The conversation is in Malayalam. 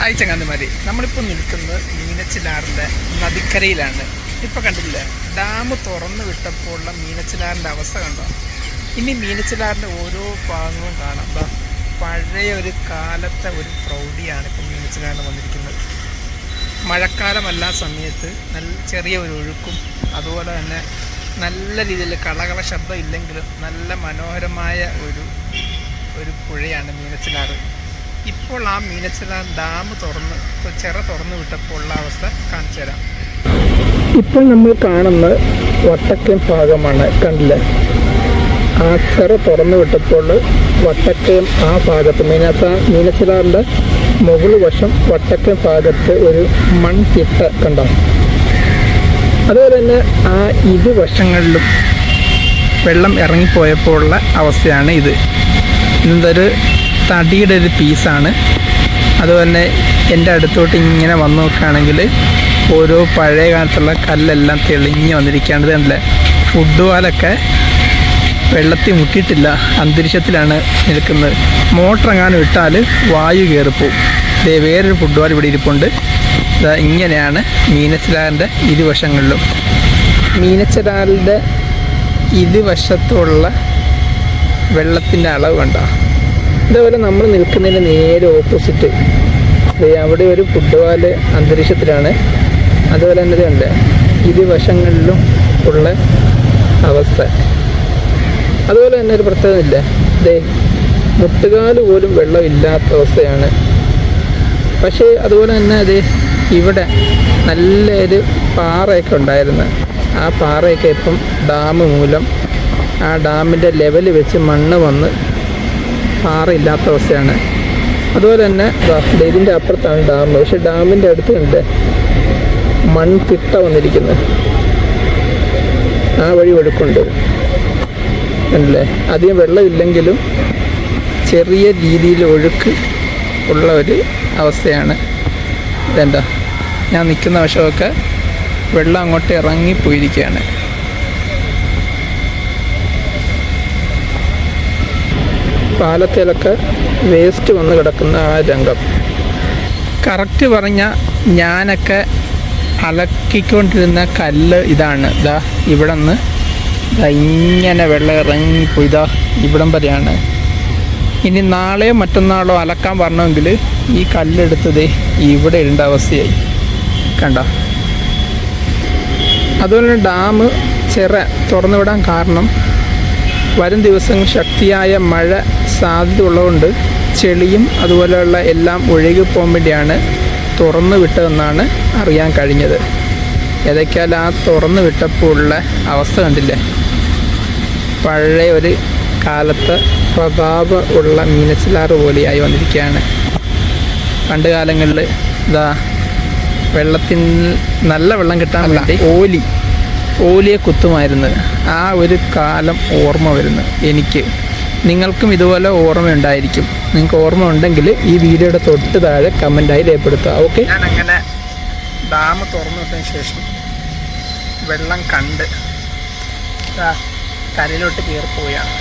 ഹായ് ചങ്ങാതിമാരെ, നമ്മളിപ്പോൾ നിൽക്കുന്നത് മീനച്ചിലാറിൻ്റെ നദിക്കരയിലാണ്. ഇപ്പോൾ കണ്ടില്ലേ, ഡാം തുറന്നു വിട്ടപ്പോഴുള്ള മീനച്ചിലാറിൻ്റെ അവസ്ഥ കണ്ടോ. ഇനി മീനച്ചിലാറിൻ്റെ ഓരോ ഭാഗങ്ങളും കാണാം. പഴയ ഒരു കാലത്തെ ഒരു പ്രൗഢിയാണ് ഇപ്പോൾ മീനച്ചിലാറിന് വന്നിരിക്കുന്നത്. മഴക്കാലമല്ല സമയത്ത് നല്ല ചെറിയ ഒരു ഒഴുക്കും അതുപോലെ തന്നെ നല്ല രീതിയിൽ കളകള ശബ്ദം ഇല്ലെങ്കിലും നല്ല മനോഹരമായ ഒരു പുഴയാണ് മീനച്ചിലാറ്. ഇപ്പോൾ ആ മീനച്ചിലാർ ഡാം തുറന്നു വിട്ടപ്പോൾ ഉള്ള അവസ്ഥ കാണിച്ചു തരാം. ഇപ്പോൾ നമ്മൾ കാണുന്ന വട്ടക്കയം ഭാഗമാണ്, കണ്ടില്ലേ. ആ തുറന്നു വിട്ടപ്പോൾ വട്ടക്കയം ആ ഭാഗത്ത് മീനച്ചിലാറിൻ്റെ മുകൾ വശം വട്ടക്കയം ഭാഗത്ത് ഒരു മൺതിട്ട കണ്ടോ. അതുപോലെ തന്നെ ആ ഇരുവശങ്ങളിലും വെള്ളം ഇറങ്ങിപ്പോയപ്പോൾ ഉള്ള അവസ്ഥയാണ് ഇത്. ഇതൊരു തടിയുടെ ഒരു പീസാണ്. അതുപോലെ എൻ്റെ അടുത്തോട്ട് ഇങ്ങനെ വന്ന് നോക്കുകയാണെങ്കിൽ ഓരോ പഴയ കാലത്തുള്ള കല്ലെല്ലാം തെളിഞ്ഞ് വന്നിരിക്കുകയാണ്. കണ്ടില്ലേ, ഫുട്ബോളൊക്കെ വെള്ളത്തിൽ മുട്ടിയിട്ടില്ല, അന്തരീക്ഷത്തിലാണ് നിൽക്കുന്നത്. മോട്ടർ എങ്ങാനും ഇട്ടാൽ വായു കയറിപ്പോവും. വേറൊരു ഫുട്ബോൾ ഇവിടെ ഇരിപ്പുണ്ട്. ഇങ്ങനെയാണ് മീനച്ചിലാറിൻ്റെ ഇരുവശങ്ങളിലും. മീനച്ചിലാറിൻ്റെ ഇരുവശത്തുള്ള വെള്ളത്തിൻ്റെ അളവ് കണ്ടോ. ഇതേപോലെ നമ്മൾ നിൽക്കുന്നതിന് നേരെ ഓപ്പോസിറ്റ് അവിടെ ഒരു ഫുട്ബോൾ അന്തരീക്ഷത്തിലാണ്. അതുപോലെ തന്നെ ഉണ്ട് ഇരുവശങ്ങളിലും ഉള്ള അവസ്ഥ. അതുപോലെ തന്നെ ഒരു പ്രത്യേകത ഇല്ല, മുട്ടുകാല് പോലും വെള്ളമില്ലാത്ത അവസ്ഥയാണ്. പക്ഷേ അതുപോലെ തന്നെ ഇവിടെ നല്ലൊരു പാറയൊക്കെ ഉണ്ടായിരുന്നു. ആ പാറയൊക്കെ ഇപ്പം ഡാം മൂലം ആ ഡാമിൻ്റെ ലെവൽ വെച്ച് മണ്ണ് വന്ന് പാറയില്ലാത്ത അവസ്ഥയാണ്. അതുപോലെ തന്നെ ഇതിൻ്റെ അപ്പുറത്താണ് ഡാം. പക്ഷെ ഡാമിൻ്റെ അടുത്ത് കണ്ട് മൺതിട്ട വന്നിരിക്കുന്നത്. ആ വഴി ഒഴുക്കുണ്ട് അല്ലേ. അധികം വെള്ളമില്ലെങ്കിലും ചെറിയ രീതിയിൽ ഒഴുക്ക് ഉള്ള ഒരു അവസ്ഥയാണ്. ഇതെന്താ, ഞാൻ നിൽക്കുന്ന വശമൊക്കെ വെള്ളം അങ്ങോട്ട് ഇറങ്ങിപ്പോയിരിക്കുകയാണ്. പാലത്തിലൊക്കെ വേസ്റ്റ് വന്ന് കിടക്കുന്ന ആ രംഗം കറക്റ്റ് പറഞ്ഞാൽ ഞാനൊക്കെ അലക്കിക്കൊണ്ടിരുന്ന കല്ല് ഇതാണ്. ഇവിടെ നിന്ന് ഇങ്ങനെ വെള്ളം ഇറങ്ങിപ്പോയി ഇവിടം വരെയാണ്. ഇനി നാളെയോ മറ്റന്നാളോ അലക്കാൻ പറഞ്ഞെങ്കിൽ ഈ കല്ലെടുത്തത് ഇവിടെ ഇടേണ്ട അവസ്ഥയായി കണ്ടോ. അതുപോലെ ഡാം തുറന്നു വിടാൻ കാരണം വരും ദിവസം ശക്തിയായ മഴ സാധ്യത ഉള്ളതുകൊണ്ട് ചെളിയും അതുപോലെയുള്ള എല്ലാം ഒഴുകിപ്പോകാൻ വേണ്ടിയാണ് തുറന്നു വിട്ടതെന്നാണ് അറിയാൻ കഴിഞ്ഞത്. ഏതൊക്കെയാൽ ആ തുറന്നു വിട്ടപ്പോൾ ഉള്ള അവസ്ഥ കണ്ടില്ലേ. പഴയ ഒരു കാലത്ത് പ്രതാപ ഉള്ള മീനച്ചിലാറ് പോലെയായി വന്നിരിക്കുകയാണ്. പണ്ട് കാലങ്ങളിൽ വെള്ളത്തിൽ നല്ല വെള്ളം കിട്ടാൻ വേണ്ടി ഓലിയെ കുത്തുമായിരുന്നു. ആ ഒരു കാലം ഓർമ്മ വരുന്നു എനിക്ക്. നിങ്ങൾക്കും ഇതുപോലെ ഓർമ്മയുണ്ടായിരിക്കും. നിങ്ങൾക്ക് ഓർമ്മ ഉണ്ടെങ്കിൽ ഈ വീഡിയോയുടെ തൊട്ട് താഴെ കമൻ്റായി രേഖപ്പെടുത്തുക. ഓക്കെ, ഞാനങ്ങനെ ഡാം തുറന്നു വിട്ടതിന് ശേഷം വെള്ളം കണ്ട് കരയിലോട്ട് കയറിപ്പോവുകയാണ്.